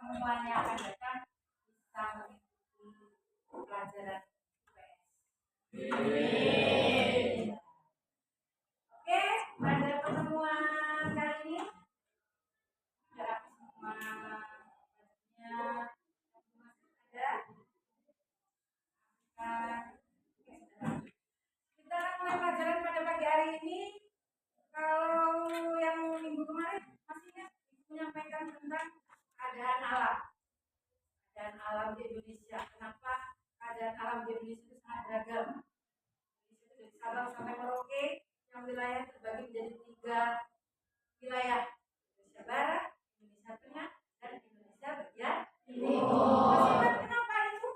Pertemuannya akan datang bisa mengikuti pelajaran IPS. Oke, pada pertemuan kali ini ada semua kita akan mulai pelajaran pada pagi hari ini. Kalau yang minggu kemarin masih ingat menyampaikan tentang keadaan alam. Keadaan alam di Indonesia. Kenapa keadaan alam di Indonesia itu sangat beragam? Dari Sabang sampai Merauke, yang wilayah terbagi menjadi 3 wilayah: Indonesia Barat, Indonesia Tengah, dan Indonesia bagian timur. Kenapa itu?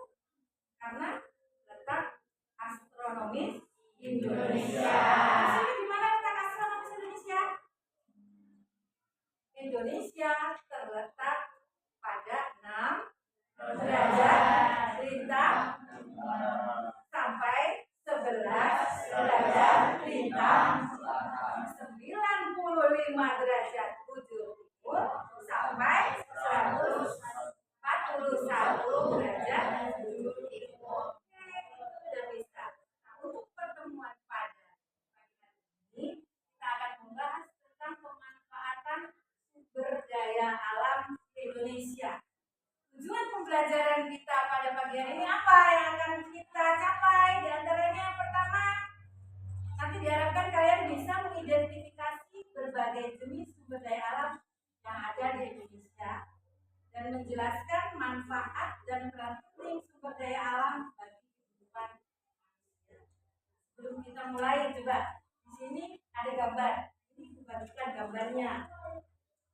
Karena letak astronomis Indonesia. Di mana letak astronomis Indonesia? Indonesia terletak pada 6 derajat lintang sampai 11 derajat lintang, 95 derajat bujur timur sampai 141 derajat bujur timur. Sudah bisa. Untuk pertemuan pada ini kita akan membahas tentang pemanfaatan sumber daya alam Indonesia. Tujuan pembelajaran kita pada pagi hari ini apa yang akan kita capai? Di antaranya yang pertama, nanti diharapkan kalian bisa mengidentifikasi berbagai jenis sumber daya alam yang ada di Indonesia dan menjelaskan manfaat dan peran penting sumber daya alam bagi kehidupan manusia. Sebelum kita mulai, coba di sini ada gambar. Ini dibagikan gambarnya.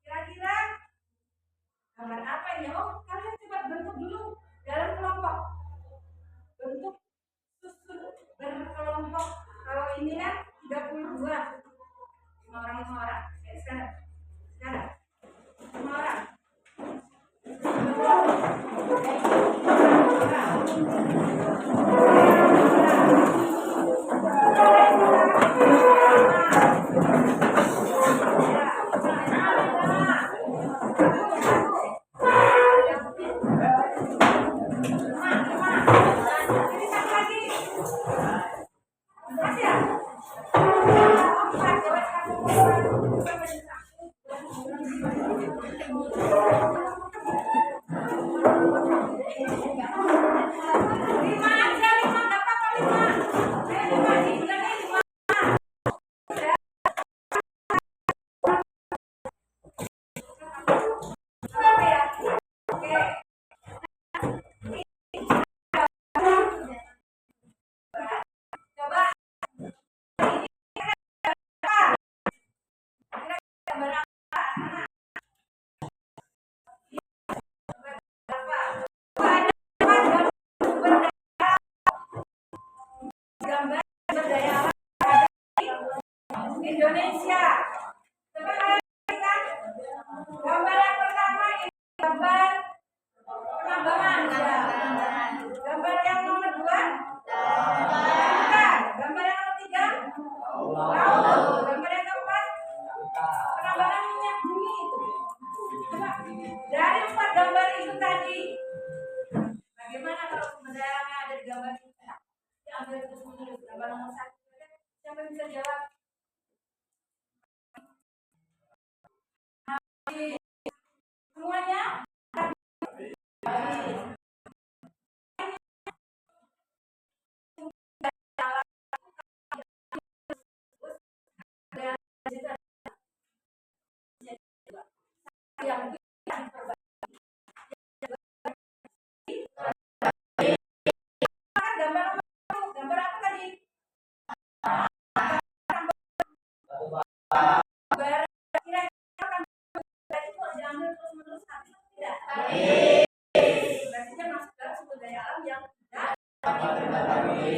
Kira-kira gambar apa ini? Oh, kalian coba bentuk dulu dalam kelompok. Bentuk susun berkelompok. Kalau ini kan 32, 5 orang. Sekarang 5 orang. Indonesia. Gambar yang pertama ini gambar penambangan. Gambar yang nomor 2 gambar yang nomor 3 laut. Gambar yang keempat penambangan minyak bumi. Coba dari 4 gambar itu tadi, bagaimana kalau sumber daya alam yang ada di gambar ini? Diambil terus-menerus. Gambar nomor 1. Siapa yang bisa jawab? Semuanya? yang bisa diperbaiki. Gambar apa tadi? Gambar kira-kira kan itu diambil terus menerus habis tidak? Berarti dia masuk dalam sumber daya alam yang tidak diperbarui.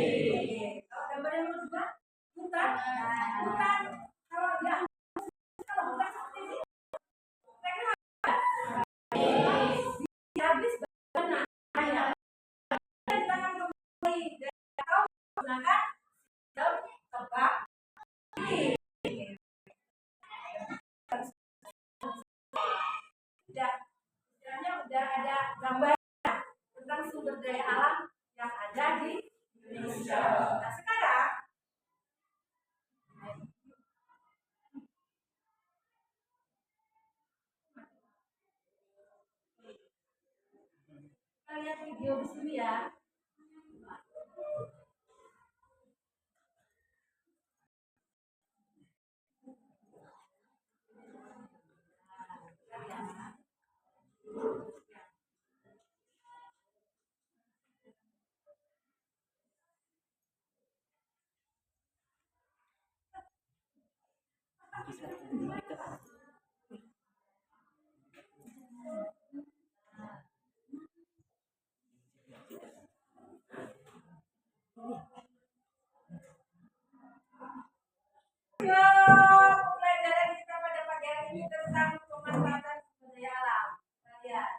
Kalau gambar yang kedua, hutan, hutan kalau dia kalau hutan seperti ini, habis bagaimana? Kita akan kembali atau menggunakan sistem tebak pilih. Udah ada gambar tentang sumber daya alam yang ada di Indonesia. Nah sekarang kita lihat video di sini ya. Pelajaran kita pada pagi hari ini tentang pemanfaatan sumber daya alam. Kita lihat.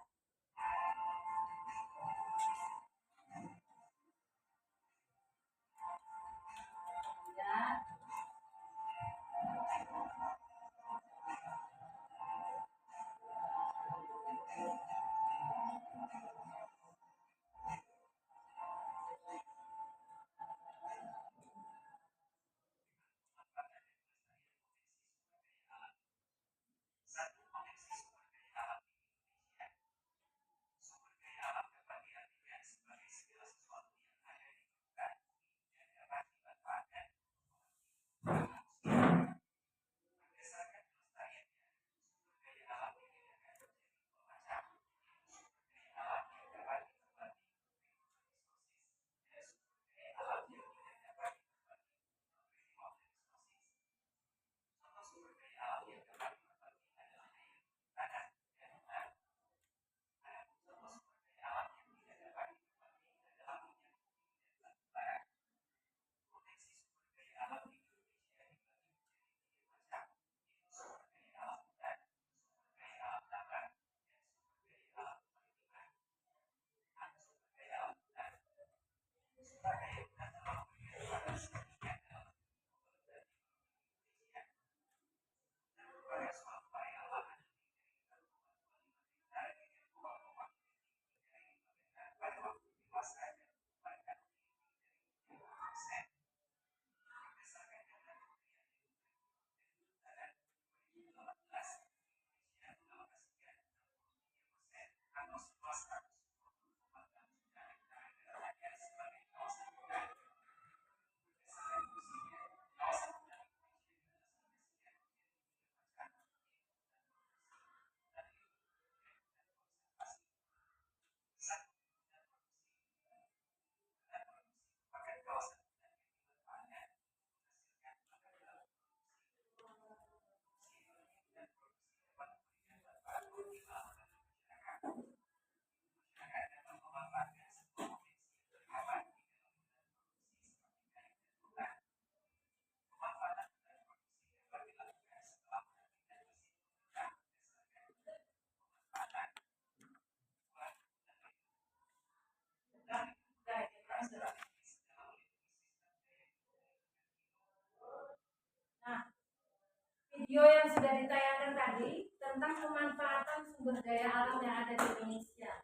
Video yang sudah ditayangkan tadi tentang pemanfaatan sumber daya alam yang ada di Indonesia,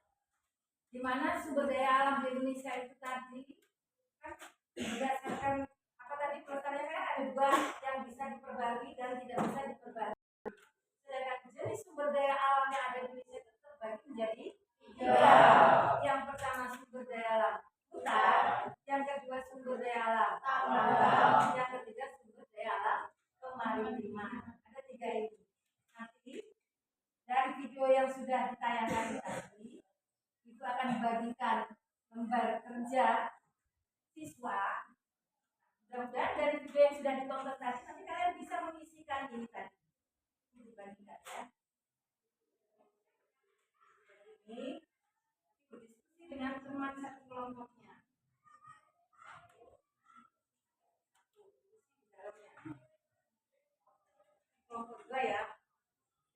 di mana sumber daya alam di Indonesia itu tadi kan berdasarkan apa tadi pertanyaannya kan ada dua yang bisa diperbarui dan tidak bisa diperbarui. Sedangkan jenis sumber daya alam yang ada di Indonesia itu terbagi menjadi tiga. Yang pertama sumber daya alam hutan, yang kedua sumber daya alam tambang, yang ketiga sumber daya alam kemaritiman. Ada tiga ini. Nanti dari video yang sudah ditayangkan tadi itu akan dibagikan lembar kerja siswa. Mudah-mudahan dari video yang sudah ditonton tadi nanti kalian bisa mengisikan ini tadi. Ini dibandingkan ya. Ini berdiskusi dengan teman satu kelompoknya. Kelompok 2 ya.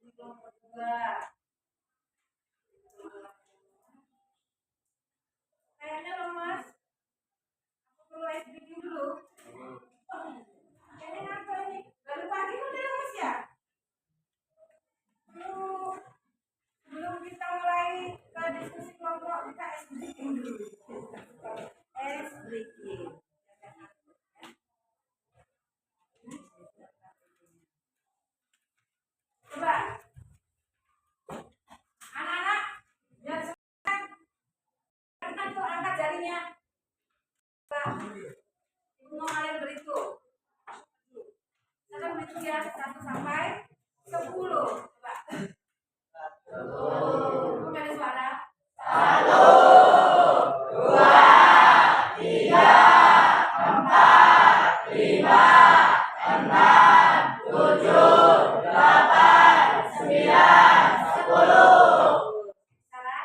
Ini kelompok 2. Kayaknya lemas. Aku perlu ice breaking dulu. Kayaknya ngapa ini? Baru pagi udah lemas ya? Sebelum kita mulai ke diskusi kelompok, kita ice breaking dulu. Ice breaking. Coba. Anak-anak, biar semangat. Karena tuh angkat jarinya. Ibu mau kalian berhitung. Kalian berhitung ya 1 sampai 10. Coba. 1. Bukan ada suara. 1, 2, 3, 4, 5, 6, 7, 8, 9, 10. Salah?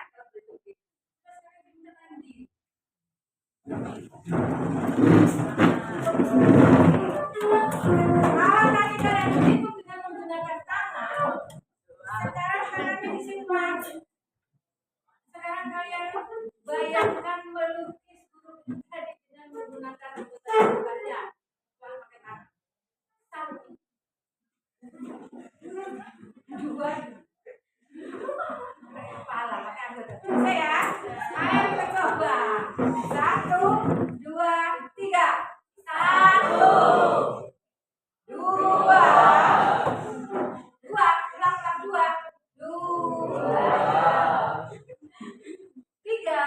Kalau tadi kalian berhitung dengan menggunakan tangan, sekarang tangannya disimpan. Sekarang kalian bayangkan melukis huruf tadi dengan menggunakan rujukan gambarnya. Bukan pakai tangan. 1, 2, pakai kepala, pakai anggota. Bisa ya? Ayo kita coba. 1, 2, 3. 1, 2, 2, ulang 2, 3,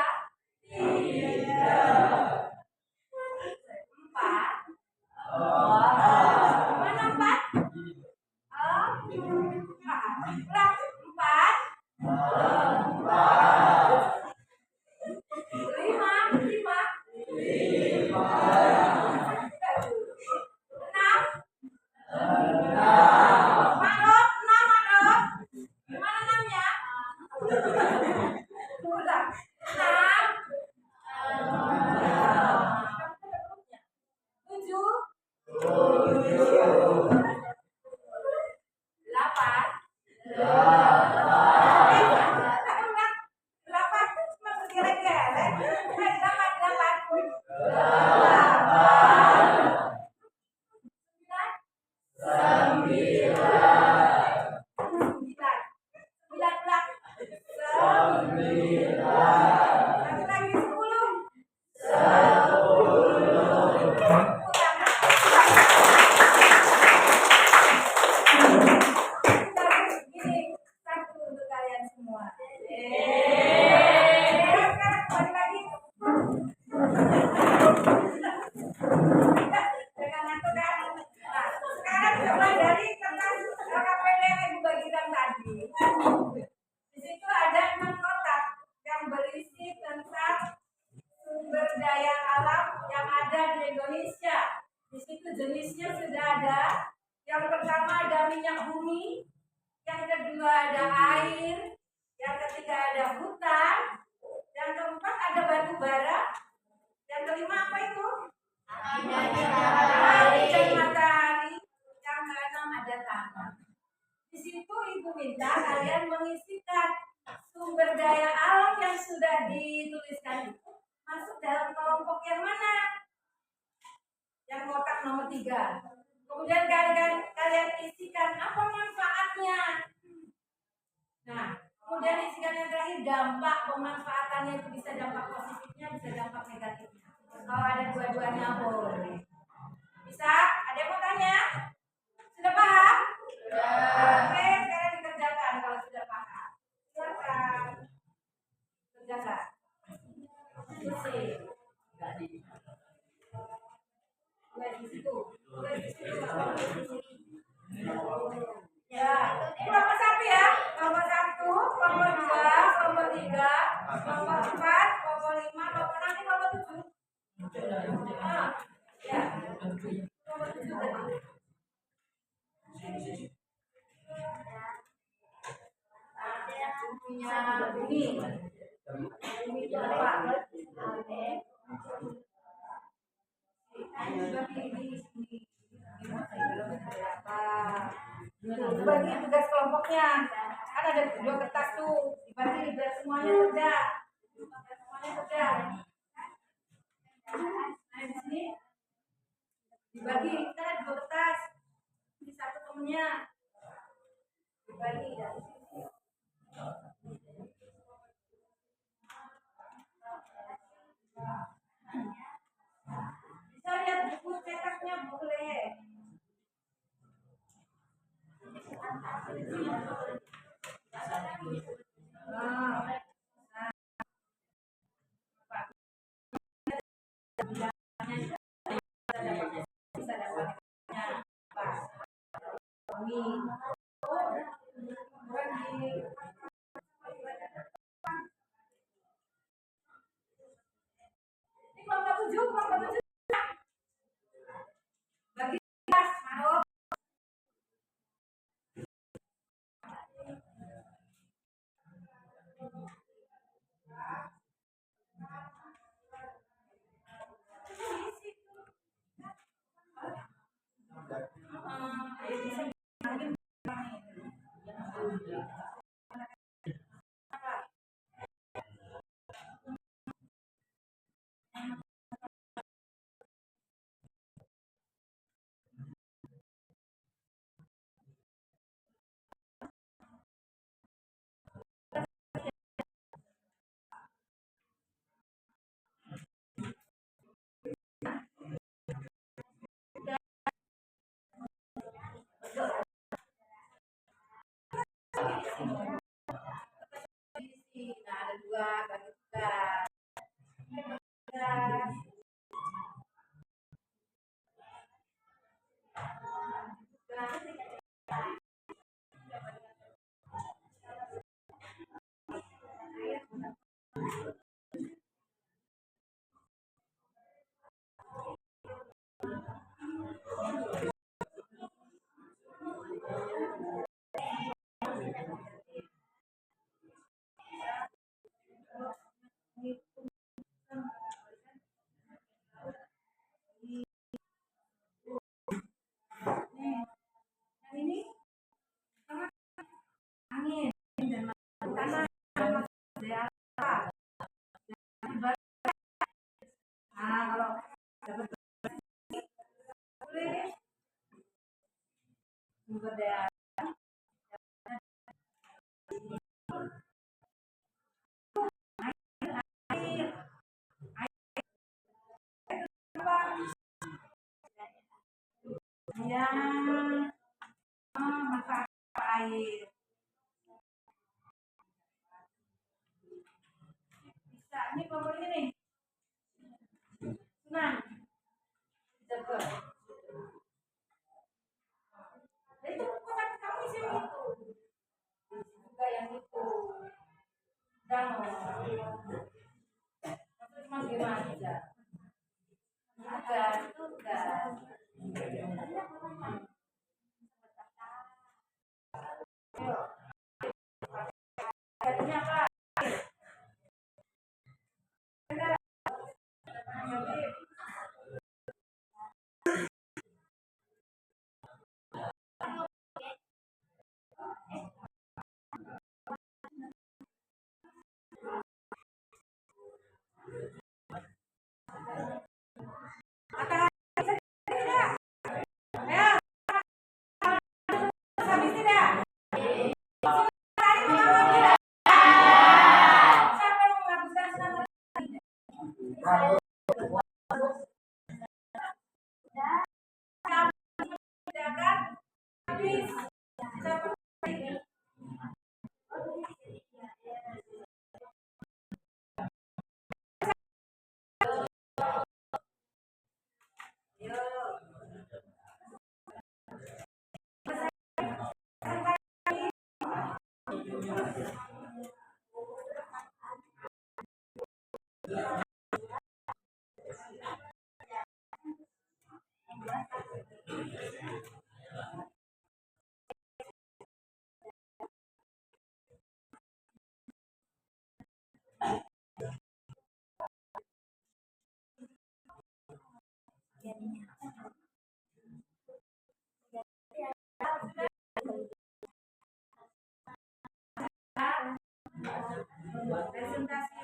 4. Mana 4? 4. 3. Kemudian kalian isikan apa manfaatnya. Nah, kemudian isikan yang terakhir dampak pemanfaatannya, itu bisa dampak positifnya, bisa dampak negatifnya. Kalau ada dua-duanya boleh. Bisa? Ada yang mau tanya? Sudah paham? Oke, sekarang dikerjakan kalau sudah paham. Silakan. Kerjakan. Isi. Di situ. Ya, kelompok 1 ya. Kelompok 1, kelompok punya bumi. Bumi itu apa? Dibagi tugas kelompoknya. Kan ada 2 kertas tuh. Dibagi biar semuanya kerja. Semuanya kerja. Nah, di sini dibagi, kita ada 2 kertas. Ini satu temennya. Dibagi dari sini. Bisa lihat buku cetaknya boleh. Bagi kelas, Maro. Nah, ada 2 bagi tugas. Yang ini angin dan tanah. Nah, kalau dapat boleh sumber daya air. Ya, manfaat air. Bisa, ini kelompok ini nih. Senang. Jaga. Nah, itu kotak kamu isi yang itu. Juga yang itu. Dan cuma gimana aja. Ada tugas. Jadinya apa? Habis tidak? Siapa yang menghabiskan senang? Habis. presentasi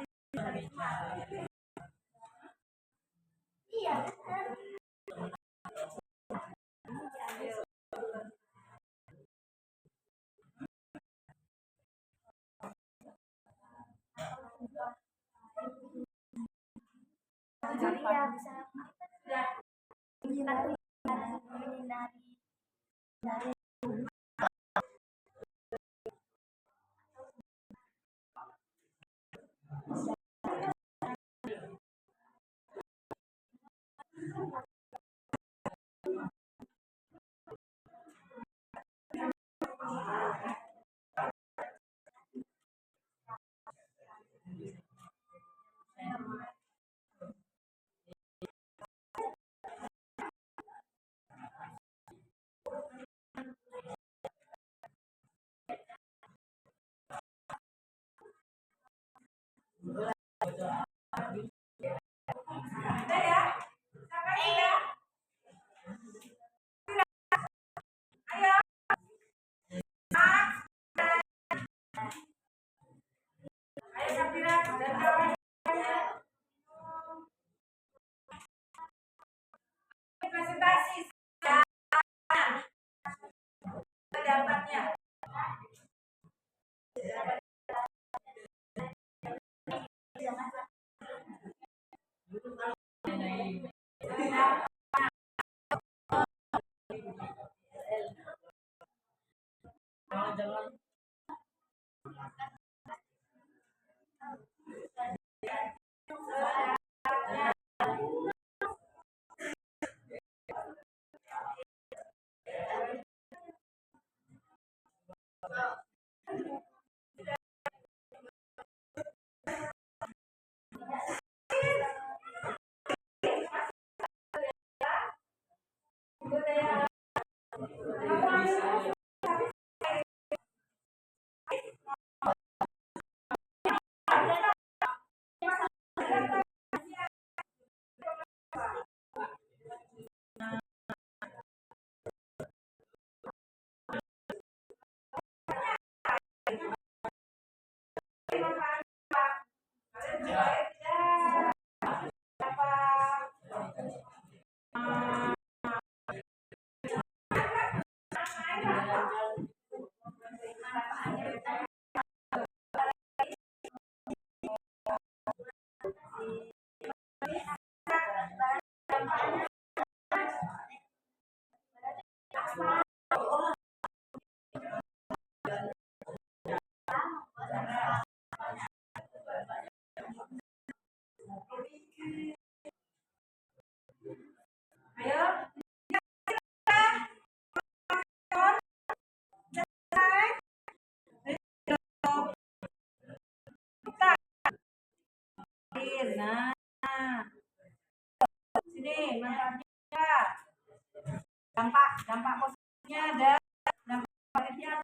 ada ya. Siapa sudah? Ayo. Ayo Safira dan kawan. Presentasi pendapatnya. Ayo. Nah, sini manfaatnya. Dampak positifnya ada. Dampak positifnya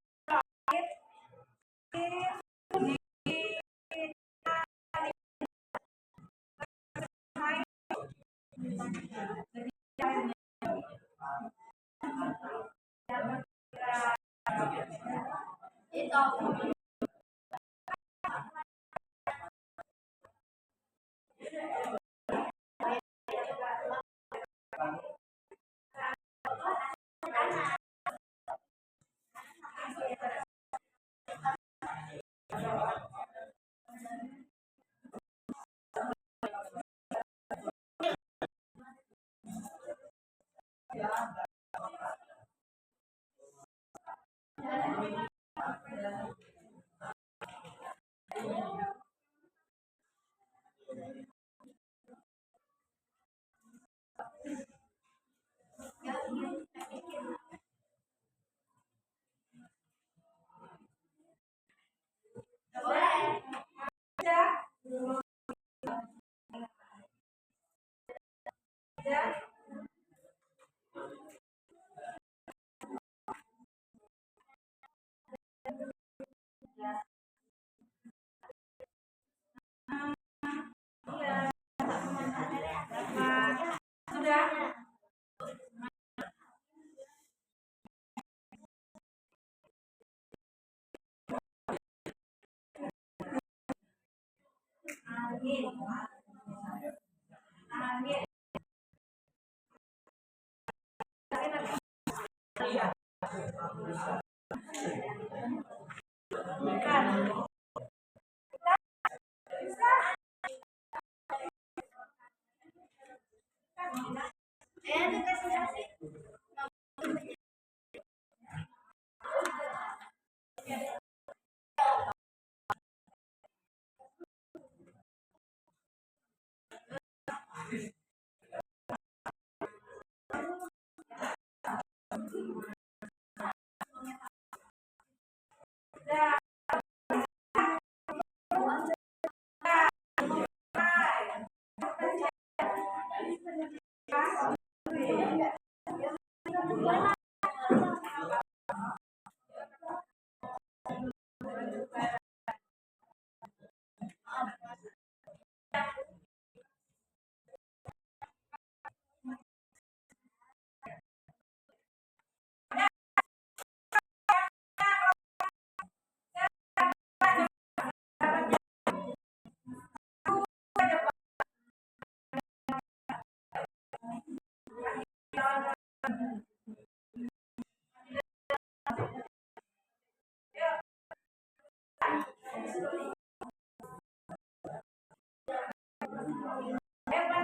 Amin.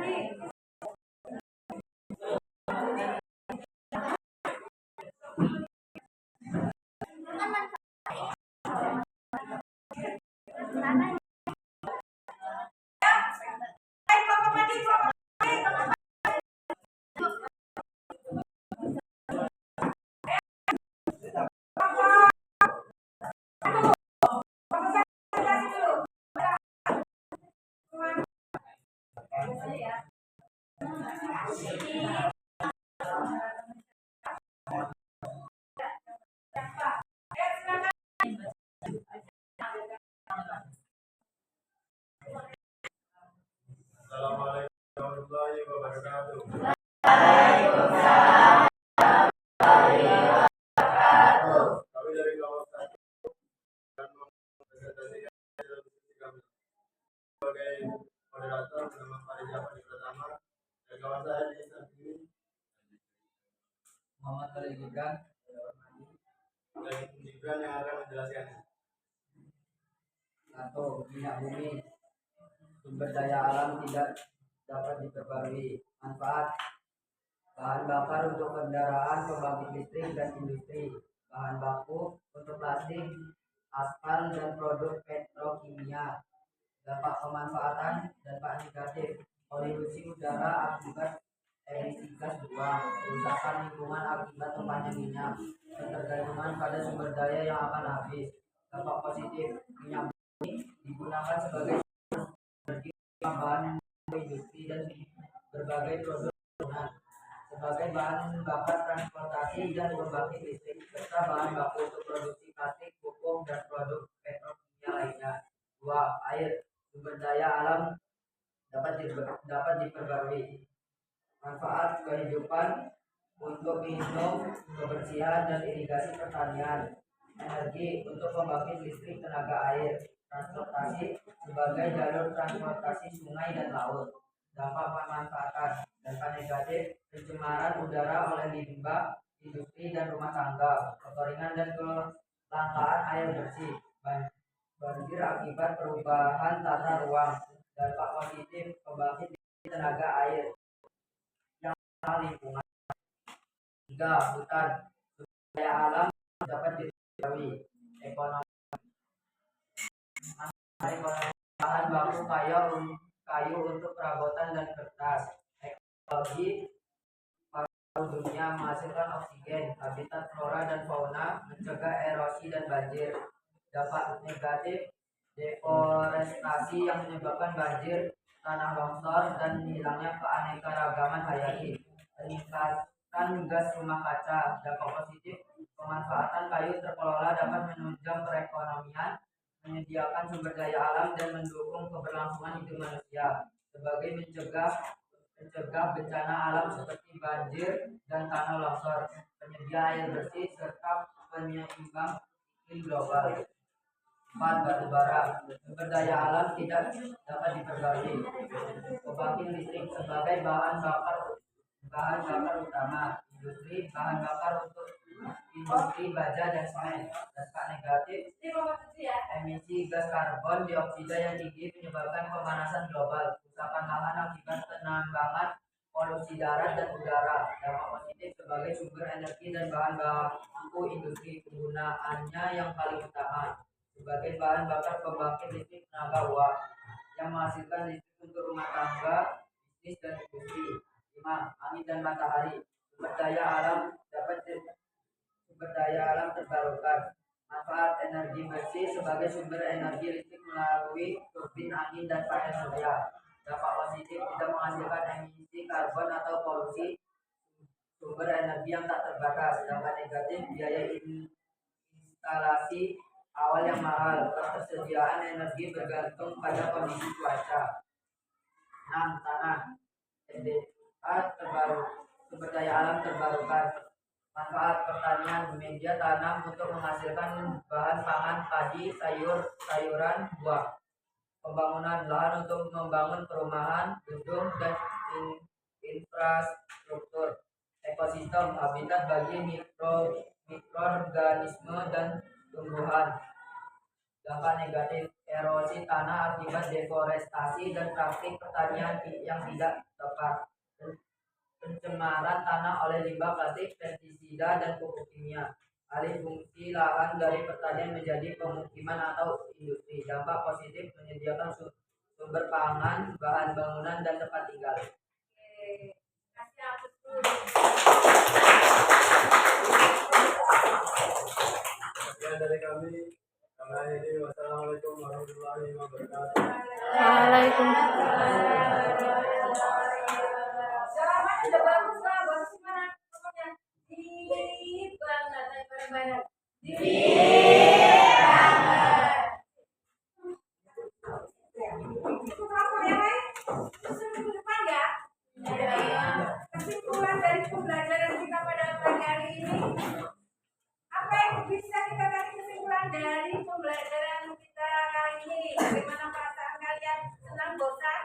Amin. Assalamualaikum warahmatullahi wabarakatuh. Kami dari kelompok satu dan mempresentasikan dalam diskusi kami sebagai moderator bersama Pak Rizal Padi Pratama dan kawan saya di samping Muhammad Khalil Gibran dan Gibran yang akan menjelaskannya. 1. Minyak bumi, sumber daya alam tidak dapat diperbarui. Manfaat: bahan bakar untuk kendaraan, pembangkit listrik dan industri, bahan baku untuk plastik, aspal dan produk petrokimia. Dampak pemanfaatan: dampak negatif, polusi udara akibat emisi gas buang, kerusakan lingkungan akibat tumpahnya minyak, ketergantungan pada sumber daya yang akan habis. Dampak positif: minyak digunakan sebagai bahan industri dan berbagai produk bangunan, sebagai bahan bakar transportasi dan pembangkit listrik, serta bahan baku untuk produksi plastik, pupuk, dan produk petrokimia lainnya. 2. Air, sumber daya alam dapat diperbarui. Manfaat: kehidupan untuk minum, kebersihan, dan irigasi pertanian. Energi untuk pembangkit listrik tenaga air. Transportasi sebagai jalur transportasi sungai dan laut. Dampak pemanfaatan: dampak negatif, pencemaran udara oleh limbah industri dan rumah tangga, kekeringan dan kelangkaan air bersih, banjir akibat perubahan tata ruang. Dampak positif: pembangkit listrik tenaga air yang ramah lingkungan. 3. Hutan, sumber daya alam dapat diperbarui. Ekonomi, bahan baku kayu untuk perabotan dan kertas. Ekologi, paru dunia menghasilkan oksigen, habitat flora dan fauna, mencegah erosi dan banjir. Dampak negatif: deforestasi yang menyebabkan banjir, tanah longsor, dan hilangnya keanekaragaman hayati. Peningkatan gas rumah kaca. Dampak positif: pemanfaatan kayu terkelola dapat menunjang perekonomian, menyediakan sumber daya alam, dan mendukung keberlangsungan hidup manusia, sebagai mencegah bencana alam seperti banjir dan tanah longsor, penyedia air bersih, serta penyeimbang iklim global. 4. Batu bara. Sumber daya alam tidak dapat diperbarui. Pembangkit listrik sebagai bahan bakar utama. Industri bahan bakar untuk industri baja dan semen. Dampak negatif emisi gas karbon dioksida yang tinggi menyebabkan pemanasan global, kerusakan lahan akibat penambangan, polusi darat dan udara. Dampak positif sebagai sumber energi dan bahan baku industri, penggunaannya yang paling utama sebagai bahan bakar pembangkit listrik tenaga uap yang menghasilkan listrik untuk rumah tangga, bisnis dan industri. 5. Angin dan matahari. Sumber daya alam terbarukan. Manfaat energi bersih sebagai sumber energi listrik melalui turbin angin dan panel surya. Dampak positif tidak menghasilkan emisi karbon atau polusi. Sumber energi yang tak terbatas. Dampak negatif biaya instalasi awal yang mahal. Ketersediaan energi bergantung pada kondisi cuaca. 6. Tanah. SDA sumber daya alam terbarukan. Manfaat pertanian, media tanam untuk menghasilkan bahan pangan, padi, sayuran, buah. Pembangunan lahan untuk membangun perumahan, gedung, dan infrastruktur. Ekosistem, habitat bagi mikroorganisme dan tumbuhan. Dampak negatif, erosi tanah akibat deforestasi dan praktik pertanian yang tidak tepat. Pencemaran tanah oleh limbah plastik, pestisida, dan pupuk kimia. Alih fungsi lahan dari pertanian menjadi pemukiman atau industri. Dampak positif menyediakan sumber pangan, bahan bangunan, dan tempat tinggal. Oke, kasih aku dulu. Sekian dari kami. Karena ini wassalamualaikum warahmatullahi wabarakatuh. Jawabannya udah bagus lah, bagus gimana? Pokoknya deep banget, naik bareng-bareng. Deep banget. Itu kamu ya, Mai? Terus minggu depan ya? Kesimpulan dari pembelajaran kita pada pagi hari ini, apa yang bisa kita tarik kesimpulan dari pembelajaran kita kali ini? Bagaimana perasaan kalian? Senang, bosan?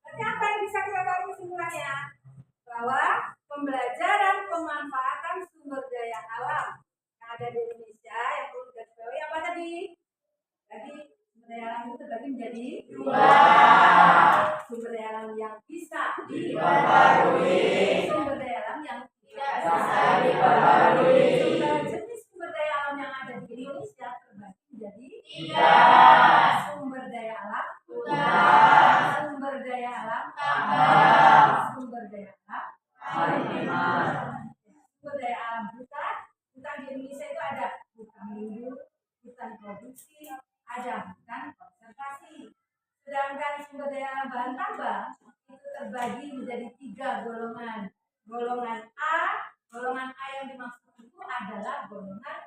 Berarti apa yang bisa kita tarik kesimpulannya? Bahwa pembelajaran pemanfaatan sumber daya alam yang ada di Indonesia yang perlu digarisbawahi apa tadi? Jadi sumber daya alam itu terbagi menjadi dua. Sumber daya alam yang bisa diperbarui, sumber daya alam yang tidak bisa diperbarui. Jenis sumber daya alam yang ada di Indonesia terbagi menjadi tiga. Sumber daya alam sumber daya alam sumber daya alam sumber daya alam hutan di Indonesia itu ada hutan lindung, hutan produksi, ada hutan konservasi. Sedangkan sumber daya alam bahan tambang itu terbagi menjadi tiga golongan. Golongan A yang dimaksud itu adalah golongan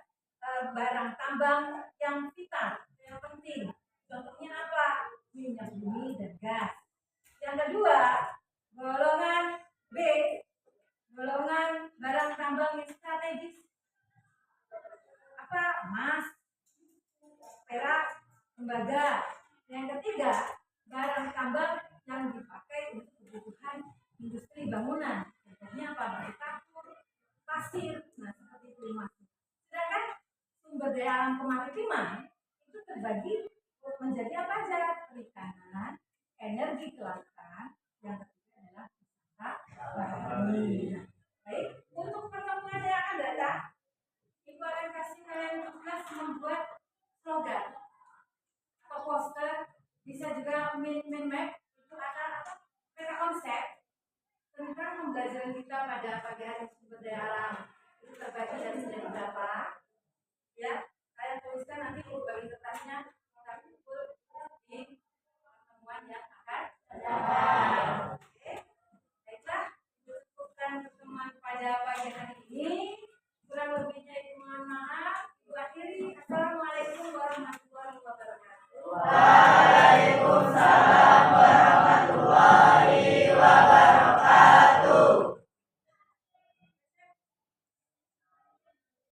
barang tambang yang vital, yang penting. Contohnya apa? Minyak bumi dan gas. Yang kedua, golongan B, golongan barang tambang yang strategis. Apa? Emas, perak, tembaga. Yang ketiga, barang tambang yang dipakai untuk kebutuhan industri bangunan. Contohnya apa? Batu kapur, pasir. Nah, seperti itu masuk. Sedangkan sumber daya alam kemaritiman itu terbagi menjadi apa aja? Perikanan, energi kelautan, yang ketiga adalah wisata bahari. Baik, untuk pertemuan yang akan datang, Ibu akan kasih kalian tugas membuat slogan atau poster, bisa juga min map, itu akan peta konsep tentang pembelajaran kita pada pagi hari sumber daya alam. Itu terbagi dari sejak berapa? Ya, kalian tuliskan nanti Ibu bagi kertasnya. Di pertemuan yang akan datang. Oke, baiklah, cukupkan pertemuan pada pagi hari ini. Kurang lebihnya Ibu mohon maaf. Ibu akhiri. Assalamualaikum warahmatullahi wabarakatuh.